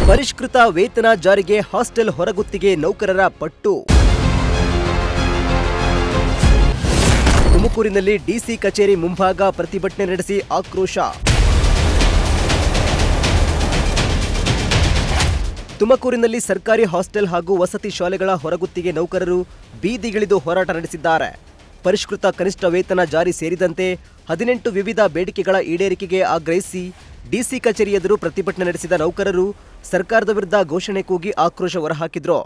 ಪರಿಷ್ಕೃತ ವೇತನ ಜಾರಿಗೆ ಹಾಸ್ಟೆಲ್ ಹೊರಗುತ್ತಿಗೆ ನೌಕರರ ಪಟ್ಟು. ತುಮಕೂರಿನಲ್ಲಿ ಡಿಸಿ ಕಚೇರಿ ಮುಂಭಾಗ ಪ್ರತಿಭಟನೆ ನಡೆಸಿ ಆಕ್ರೋಶ. ತುಮಕೂರಿನಲ್ಲಿ ಸರ್ಕಾರಿ ಹಾಸ್ಟೆಲ್ ಹಾಗೂ ವಸತಿ ಶಾಲೆಗಳ ಹೊರಗುತ್ತಿಗೆ ನೌಕರರು ಬೀದಿಗಿಳಿದು ಹೋರಾಟ ನಡೆಸಿದ್ದಾರೆ. ಪರಿಷ್ಕೃತ ಕನಿಷ್ಠ ವೇತನ ಜಾರಿ ಸೇರಿದಂತೆ 18 ವಿವಿಧ ಬೇಡಿಕೆಗಳ ಈಡೇರಿಕೆಗೆ ಆಗ್ರಹಿಸಿ ಡಿಸಿ ಕಚೇರಿ ಎದುರು ಪ್ರತಿಭಟನೆ ನಡೆಸಿದ ನೌಕರರು ಸರ್ಕಾರದ ವಿರುದ್ಧ ಘೋಷಣೆ ಕೂಗಿ ಆಕ್ರೋಶ ಹೊರಹಾಕಿದ್ರು.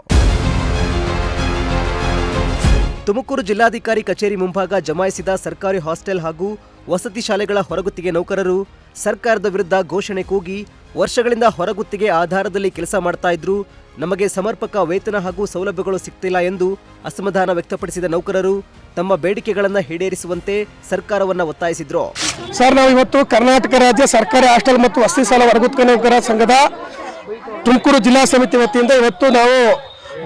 ತುಮಕೂರು ಜಿಲ್ಲಾಧಿಕಾರಿ ಕಚೇರಿ ಮುಂಭಾಗ ಜಮಾಯಿಸಿದ ಸರ್ಕಾರಿ ಹಾಸ್ಟೆಲ್ ಹಾಗೂ ವಸತಿ ಶಾಲೆಗಳ ಹೊರಗುತ್ತಿಗೆ ನೌಕರರು ಸರ್ಕಾರದ ವಿರುದ್ಧ ಘೋಷಣೆ ಕೂಗಿ ವರ್ಷಗಳಿಂದ ಹೊರಗುತ್ತಿಗೆ ಆಧಾರದಲ್ಲಿ ಕೆಲಸ ಮಾಡ್ತಾ ಇದ್ರು, ನಮಗೆ ಸಮರ್ಪಕ ವೇತನ ಹಾಗೂ ಸೌಲಭ್ಯಗಳು ಸಿಗ್ತಿಲ್ಲ ಎಂದು ಅಸಮಾಧಾನ ವ್ಯಕ್ತಪಡಿಸಿದ ನೌಕರರು ತಮ್ಮ ಬೇಡಿಕೆಗಳನ್ನು ಈಡೇರಿಸುವಂತೆ ಸರ್ಕಾರವನ್ನು ಒತ್ತಾಯಿಸಿದ್ರು. ಸರ್, ನಾವು ಇವತ್ತು ಕರ್ನಾಟಕ ರಾಜ್ಯ ಸರ್ಕಾರಿ ಹಾಸ್ಟೆಲ್ ಮತ್ತು ವಸತಿ ಶಾಲಾ ಹೊರಗುತ್ತಿಗೆ ನೌಕರರ ಸಂಘದ ತುಮಕೂರು ಜಿಲ್ಲಾ ಸಮಿತಿ ವತಿಯಿಂದ ಇವತ್ತು ನಾವು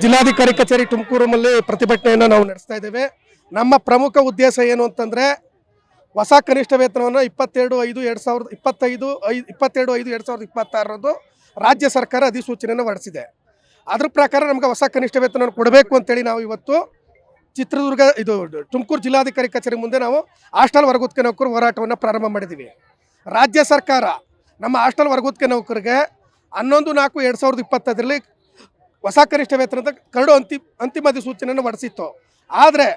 ಜಿಲ್ಲಾಧಿಕಾರಿ ಕಚೇರಿ ತುಮಕೂರಿನಲ್ಲಿ ಪ್ರತಿಭಟನೆಯನ್ನು ನಾವು ನಡೆಸ್ತಾ ಇದ್ದೇವೆ. ನಮ್ಮ ಪ್ರಮುಖ ಉದ್ದೇಶ ಏನು ಅಂತಂದರೆ, ಹೊಸ ಕನಿಷ್ಠ ವೇತನವನ್ನು 22/5/2026 ರಾಜ್ಯ ಸರ್ಕಾರ ಅಧಿಸೂಚನೆಯನ್ನು ಹೊರಡಿಸಿದೆ. ಅದ್ರ ಪ್ರಕಾರ ನಮಗೆ ಹೊಸ ಕನಿಷ್ಠ ವೇತನವನ್ನು ಕೊಡಬೇಕು ಅಂತೇಳಿ ನಾವು ಇವತ್ತು ತುಮಕೂರು ಜಿಲ್ಲಾಧಿಕಾರಿ ಕಚೇರಿ ಮುಂದೆ ನಾವು ಹಾಸ್ಟೆಲ್ ಹೊರಗುತ್ತಿಗೆ ನೌಕರರು ಹೋರಾಟವನ್ನು ಪ್ರಾರಂಭ ಮಾಡಿದ್ದೀವಿ. ರಾಜ್ಯ ಸರ್ಕಾರ ನಮ್ಮ ಹಾಸ್ಟೆಲ್ ಹೊರಗುತ್ತಿಗೆ ನೌಕರಿಗೆ 11/4/2025 ಹೊಸ ಕನಿಷ್ಠ ವೇತನದ ಕರಡು ಅಂತಿಮ ಅಧಿಸೂಚನೆಯನ್ನು ಹೊರಡಿಸಿತ್ತು. ಆದರೆ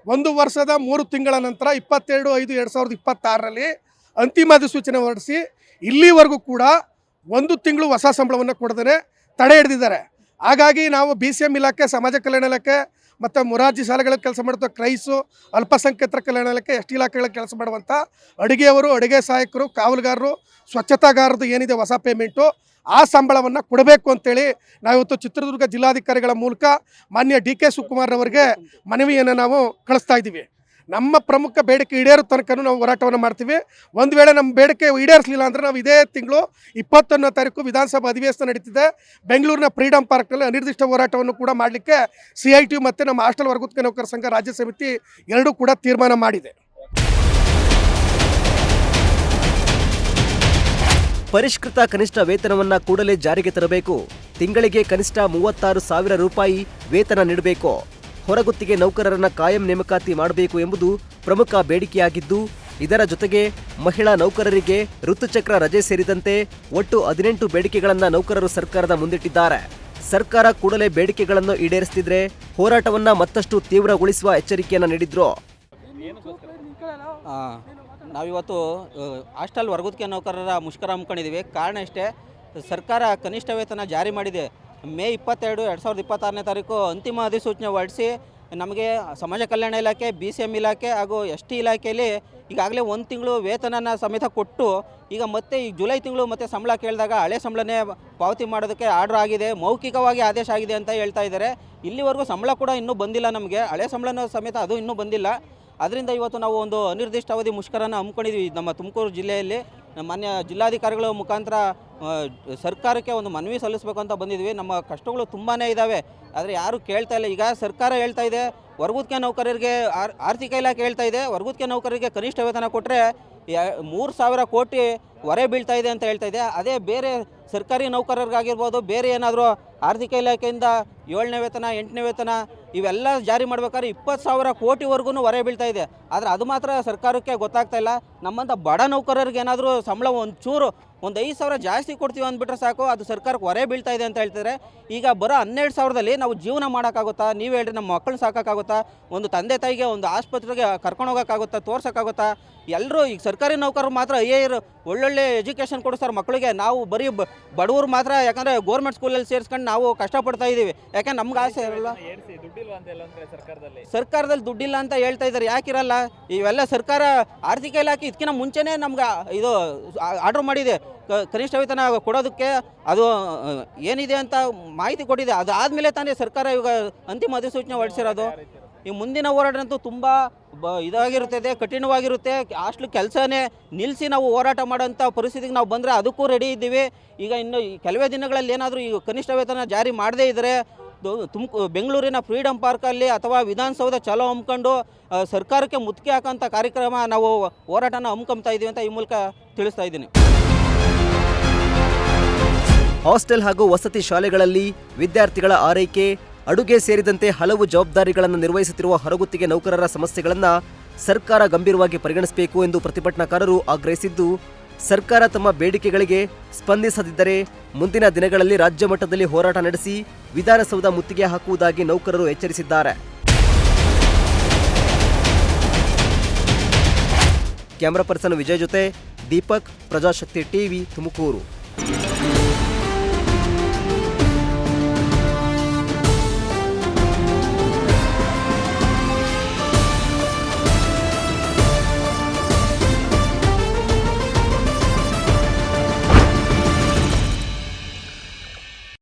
1 ವರ್ಷದ 3 ತಿಂಗಳ ನಂತರ 27/5/2026 ಅಂತಿಮ ಅಧಿಸೂಚನೆ ಹೊರಡಿಸಿ ಇಲ್ಲಿವರೆಗೂ ಕೂಡ 1 ತಿಂಗಳು ಹೊಸ ಸಂಬಳವನ್ನು ಕೊಡದೇ ತಡೆ ಹಿಡಿದಿದ್ದಾರೆ. ಹಾಗಾಗಿ ನಾವು BCM ಇಲಾಖೆ, ಸಮಾಜ ಕಲ್ಯಾಣ ಇಲಾಖೆ ಮತ್ತು ಮೊರಾರ್ಜಿ ಶಾಲೆಗಳಲ್ಲಿ ಕೆಲಸ ಮಾಡುವ ಕ್ರೈಸು, ಅಲ್ಪಸಂಖ್ಯಾತರ ಕಲ್ಯಾಣ ಇಲಾಖೆ, ST ಇಲಾಖೆಗಳಲ್ಲಿ ಕೆಲಸ ಮಾಡುವಂಥ ಅಡುಗೆಯವರು, ಅಡುಗೆ ಸಹಾಯಕರು, ಕಾವಲುಗಾರರು, ಸ್ವಚ್ಛತಾಗಾರರದು ಏನಿದೆ ಹೊಸ ಪೇಮೆಂಟು, ಆ ಸಂಬಳವನ್ನು ಕೊಡಬೇಕು ಅಂತೇಳಿ ನಾವಿವತ್ತು ಚಿತ್ರದುರ್ಗ ಜಿಲ್ಲಾಧಿಕಾರಿಗಳ ಮೂಲಕ ಮಾನ್ಯ DK ಶಿವಕುಮಾರ್ ಅವರಿಗೆ ಮನವಿಯನ್ನು ನಾವು ಕಳಿಸ್ತಾ ಇದ್ದೀವಿ. ನಮ್ಮ ಪ್ರಮುಖ ಬೇಡಿಕೆ ಈಡೇರೋ ತನಕ ನಾವು ಹೋರಾಟವನ್ನು ಮಾಡ್ತೀವಿ. ಒಂದು ವೇಳೆ ನಮ್ಮ ಬೇಡಿಕೆ ಈಡೇರಿಸಲಿಲ್ಲ ಅಂದರೆ ನಾವು ಇದೇ ತಿಂಗಳು 21ನೇ ತಾರೀಕು ವಿಧಾನಸಭಾ ಅಧಿವೇಶನ ನಡೀತಿದೆ. ಬೆಂಗಳೂರಿನ ಫ್ರೀಡಂ ಪಾರ್ಕ್ನಲ್ಲಿ ಅನಿರ್ದಿಷ್ಟ ಹೋರಾಟವನ್ನು ಕೂಡ ಮಾಡಲಿಕ್ಕೆ CIT ಮತ್ತು ನಮ್ಮ ಹಾಸ್ಟೆಲ್ ಹೊರಗುತ್ತಿಗೆ ನೌಕರರ ಸಂಘ ರಾಜ್ಯ ಸಮಿತಿ ಎರಡೂ ಕೂಡ ತೀರ್ಮಾನ ಮಾಡಿದೆ. ಪರಿಷ್ಕೃತ ಕನಿಷ್ಠ ವೇತನವನ್ನು ಕೂಡಲೇ ಜಾರಿಗೆ ತರಬೇಕು. ತಿಂಗಳಿಗೆ ಕನಿಷ್ಠ 36,000 ರೂಪಾಯಿ ವೇತನ ನೀಡಬೇಕು. ಹೊರಗುತ್ತಿಗೆ ನೌಕರರನ್ನ ಕಾಯಂ ನೇಮಕಾತಿ ಮಾಡಬೇಕು ಎಂಬುದು ಪ್ರಮುಖ ಬೇಡಿಕೆಯಾಗಿದ್ದು, ಇದರ ಜೊತೆಗೆ ಮಹಿಳಾ ನೌಕರರಿಗೆ ಋತುಚಕ್ರ ರಜೆ ಸೇರಿದಂತೆ ಒಟ್ಟು 18 ಬೇಡಿಕೆಗಳನ್ನು ನೌಕರರು ಸರ್ಕಾರದ ಮುಂದಿಟ್ಟಿದ್ದಾರೆ. ಸರ್ಕಾರ ಕೂಡಲೇ ಬೇಡಿಕೆಗಳನ್ನು ಈಡೇರಿಸದಿದ್ರೆ ಹೋರಾಟವನ್ನ ಮತ್ತಷ್ಟು ತೀವ್ರಗೊಳಿಸುವ ಎಚ್ಚರಿಕೆಯನ್ನು ನೀಡಿದ್ರು. ನಾವಿವತ್ತು ಹಾಸ್ಟೆಲ್ ಹೊರಗುತ್ತಿಗೆ ನೌಕರರ ಮುಷ್ಕರ ಹಮ್ಮಿಕೊಂಡಿದ್ದೀವಿ. ಕಾರಣ ಇಷ್ಟೇ, ಸರ್ಕಾರ ಕನಿಷ್ಠ ವೇತನ ಜಾರಿ ಮಾಡಿದೆ. ಮೇ 22, 2026 ಅಂತಿಮ ಅಧಿಸೂಚನೆ ಹೊರಡಿಸಿ ನಮಗೆ ಸಮಾಜ ಕಲ್ಯಾಣ ಇಲಾಖೆ, BCM ಇಲಾಖೆ ಹಾಗೂ ST ಇಲಾಖೆಯಲ್ಲಿ ಈಗಾಗಲೇ 1 ತಿಂಗಳು ವೇತನನ ಸಮೇತ ಕೊಟ್ಟು ಈಗ ಮತ್ತೆ ಈ ಜುಲೈ ತಿಂಗಳು ಮತ್ತೆ ಸಂಬಳ ಕೇಳಿದಾಗ ಹಳೆ ಸಂಬಳನೇ ಪಾವತಿ ಮಾಡೋದಕ್ಕೆ ಆರ್ಡರ್ ಆಗಿದೆ, ಮೌಖಿಕವಾಗಿ ಆದೇಶ ಆಗಿದೆ ಅಂತ ಹೇಳ್ತಾ ಇದ್ದಾರೆ. ಇಲ್ಲಿವರೆಗೂ ಸಂಬಳ ಕೂಡ ಇನ್ನೂ ಬಂದಿಲ್ಲ, ನಮಗೆ ಹಳೆ ಸಂಬಳನೂ ಸಮೇತ ಅದು ಇನ್ನೂ ಬಂದಿಲ್ಲ. ಅದರಿಂದ ಇವತ್ತು ನಾವು ಒಂದು ಅನಿರ್ದಿಷ್ಟಾವಧಿ ಮುಷ್ಕರನ ಹಮ್ಮಿಕೊಂಡಿದ್ವಿ ನಮ್ಮ ತುಮಕೂರು ಜಿಲ್ಲೆಯಲ್ಲಿ. ಮಾನ್ಯ ಜಿಲ್ಲಾಧಿಕಾರಿಗಳ ಮುಖಾಂತರ ಸರ್ಕಾರಕ್ಕೆ ಒಂದು ಮನವಿ ಸಲ್ಲಿಸಬೇಕು ಅಂತ ಬಂದಿದ್ವಿ. ನಮ್ಮ ಕಷ್ಟಗಳು ತುಂಬಾ ಇದ್ದಾವೆ, ಆದರೆ ಯಾರು ಕೇಳ್ತಾ ಇಲ್ಲ. ಈಗ ಸರ್ಕಾರ ಹೇಳ್ತಾ ಇದೆ, ಹೊರಗುತ್ತಿಗೆ ನೌಕರರಿಗೆ ಆರ್ಥಿಕ ಇಲಾಖೆ ಹೇಳ್ತಾ ಇದೆ, ಹೊರಗುತ್ತಿಗೆ ನೌಕರರಿಗೆ ಕನಿಷ್ಠ ವೇತನ ಕೊಟ್ಟರೆ 3,000 ಕೋಟಿ ಹೊರೆ ಬೀಳ್ತಾ ಇದೆ ಅಂತ ಹೇಳ್ತಾ ಇದೆ. ಅದೇ ಬೇರೆ ಸರ್ಕಾರಿ ನೌಕರರಿಗಾಗಿರ್ಬೋದು, ಬೇರೆ ಏನಾದರೂ ಆರ್ಥಿಕ ಇಲಾಖೆಯಿಂದ 7ನೇ ವೇತನ, 8ನೇ ವೇತನ ಇವೆಲ್ಲ ಜಾರಿ ಮಾಡ್ಬೇಕಾದ್ರೆ 20,000 ಕೋಟಿವರೆಗೂ ಹೊರೆ ಬೀಳ್ತಾ ಇದೆ. ಆದರೆ ಅದು ಮಾತ್ರ ಸರ್ಕಾರಕ್ಕೆ ಗೊತ್ತಾಗ್ತಾ ಇಲ್ಲ. ನಮ್ಮಂಥ ಬಡ ನೌಕರರಿಗೆ ಏನಾದರೂ ಸಂಬಳ ಒಂದು 5,000 ಜಾಸ್ತಿ ಕೊಡ್ತೀವಿ ಅಂದ್ಬಿಟ್ರೆ ಸಾಕು, ಅದು ಸರ್ಕಾರಕ್ಕೆ ಹೊರೆ ಬೀಳ್ತಾ ಇದೆ ಅಂತ ಹೇಳ್ತಿದ್ದಾರೆ. ಈಗ ಬರೋ 12,000ದಲ್ಲಿ ನಾವು ಜೀವನ ಮಾಡೋಕ್ಕಾಗುತ್ತಾ? ನೀವು ಹೇಳ್ರಿ, ನಮ್ಮ ಮಕ್ಕಳನ್ನ ಸಾಕೋಕ್ಕಾಗುತ್ತಾ? ಒಂದು ತಂದೆ ತಾಯಿಗೆ ಒಂದು ಆಸ್ಪತ್ರೆಗೆ ಕರ್ಕೊಂಡು ಹೋಗೋಕ್ಕಾಗುತ್ತಾ? ತೋರ್ಸೋಕ್ಕಾಗುತ್ತಾ? ಎಲ್ಲರೂ ಈಗ ಸರ್ಕಾರಿ ನೌಕರರು ಮಾತ್ರ ಒಳ್ಳೊಳ್ಳೆ ಎಜುಕೇಷನ್ ಕೊಡಿಸ್ತಾರೆ ಮಕ್ಕಳಿಗೆ. ನಾವು ಬರೀ ಬಡವರು ಮಾತ್ರ, ಯಾಕಂದರೆ ಗೋರ್ಮೆಂಟ್ ಸ್ಕೂಲಲ್ಲಿ ಸೇರಿಸ್ಕೊಂಡು ನಾವು ಕಷ್ಟಪಡ್ತಾ ಇದ್ದೀವಿ. ಯಾಕಂದ್ರೆ ನಮ್ಗೆ ಆಸೆ ಇರಲ್ಲ, ಸರ್ಕಾರದಲ್ಲಿ ದುಡ್ಡಿಲ್ಲ ಅಂತ ಹೇಳ್ತಾ ಇದ್ದಾರೆ. ಯಾಕಿರಲ್ಲ? ಇವೆಲ್ಲ ಸರ್ಕಾರ ಆರ್ಥಿಕ ಇಲಾಖೆ ಇದಕ್ಕಿಂತ ಮುಂಚೆನೇ ನಮ್ಗೆ ಇದು ಆರ್ಡರ್ ಮಾಡಿದೆ ಕನಿಷ್ಠ ವೇತನ ಕೊಡೋದಕ್ಕೆ. ಅದು ಏನಿದೆ ಅಂತ ಮಾಹಿತಿ ಕೊಟ್ಟಿದೆ. ಅದು ಆದಮೇಲೆ ತಾನೇ ಸರ್ಕಾರ ಇವಾಗ ಅಂತಿಮ ಅಧಿಸೂಚನೆ ಹೊರಡಿಸಿರೋದು. ಈ ಮುಂದಿನ ಹೋರಾಟ ಅಂತೂ ತುಂಬ ಇದಾಗಿರುತ್ತದೆ, ಕಠಿಣವಾಗಿರುತ್ತೆ. ಹಾಸ್ಟೆಲ್ ಕೆಲಸನೇ ನಿಲ್ಲಿಸಿ ನಾವು ಹೋರಾಟ ಮಾಡೋಂಥ ಪರಿಸ್ಥಿತಿಗೆ ನಾವು ಬಂದರೆ ಅದಕ್ಕೂ ರೆಡಿ ಇದ್ದೀವಿ. ಈಗ ಇನ್ನು ಕೆಲವೇ ದಿನಗಳಲ್ಲಿ ಏನಾದರೂ ಈ ಕನಿಷ್ಠ ವೇತನ ಜಾರಿ ಮಾಡದೇ ಇದ್ದರೆ ಬೆಂಗಳೂರಿನ ಫ್ರೀಡಂ ಪಾರ್ಕಲ್ಲಿ ಅಥವಾ ವಿಧಾನಸೌಧ ಚಲೋ ಹಮ್ಮಿಕೊಂಡು ಸರ್ಕಾರಕ್ಕೆ ಮುತ್ತಿಗೆ ಹಾಕೋಂಥ ಕಾರ್ಯಕ್ರಮ ನಾವು ಹೋರಾಟನ ಹಮ್ಮಿಕೊಳ್ತಾ ಇದ್ದೀವಿ ಅಂತ ಈ ಮೂಲಕ ತಿಳಿಸ್ತಾ ಇದ್ದೀನಿ. ಹಾಸ್ಟೆಲ್ ಹಾಗೂ ವಸತಿ ಶಾಲೆಗಳಲ್ಲಿ ವಿದ್ಯಾರ್ಥಿಗಳ ಆರೈಕೆ, ಅಡುಗೆ ಸೇರಿದಂತೆ ಹಲವು ಜವಾಬ್ದಾರಿಗಳನ್ನು ನಿರ್ವಹಿಸುತ್ತಿರುವ ಹೊರಗುತ್ತಿಗೆ ನೌಕರರ ಸಮಸ್ಯೆಗಳನ್ನು ಸರ್ಕಾರ ಗಂಭೀರವಾಗಿ ಪರಿಗಣಿಸಬೇಕು ಎಂದು ಪ್ರತಿಭಟನಾಕಾರರು ಆಗ್ರಹಿಸಿದ್ದು, ಸರ್ಕಾರ ತಮ್ಮ ಬೇಡಿಕೆಗಳಿಗೆ ಸ್ಪಂದಿಸದಿದ್ದರೆ ಮುಂದಿನ ದಿನಗಳಲ್ಲಿ ರಾಜ್ಯ ಮಟ್ಟದಲ್ಲಿ ಹೋರಾಟ ನಡೆಸಿ ವಿಧಾನಸೌಧ ಮುತ್ತಿಗೆ ಹಾಕುವುದಾಗಿ ನೌಕರರು ಎಚ್ಚರಿಸಿದ್ದಾರೆ. ಕ್ಯಾಮರಾ ಪರ್ಸನ್ ವಿಜಯ್ ಜೊತೆ ದೀಪಕ್, ಪ್ರಜಾಶಕ್ತಿ ಟಿವಿ, ತುಮಕೂರು.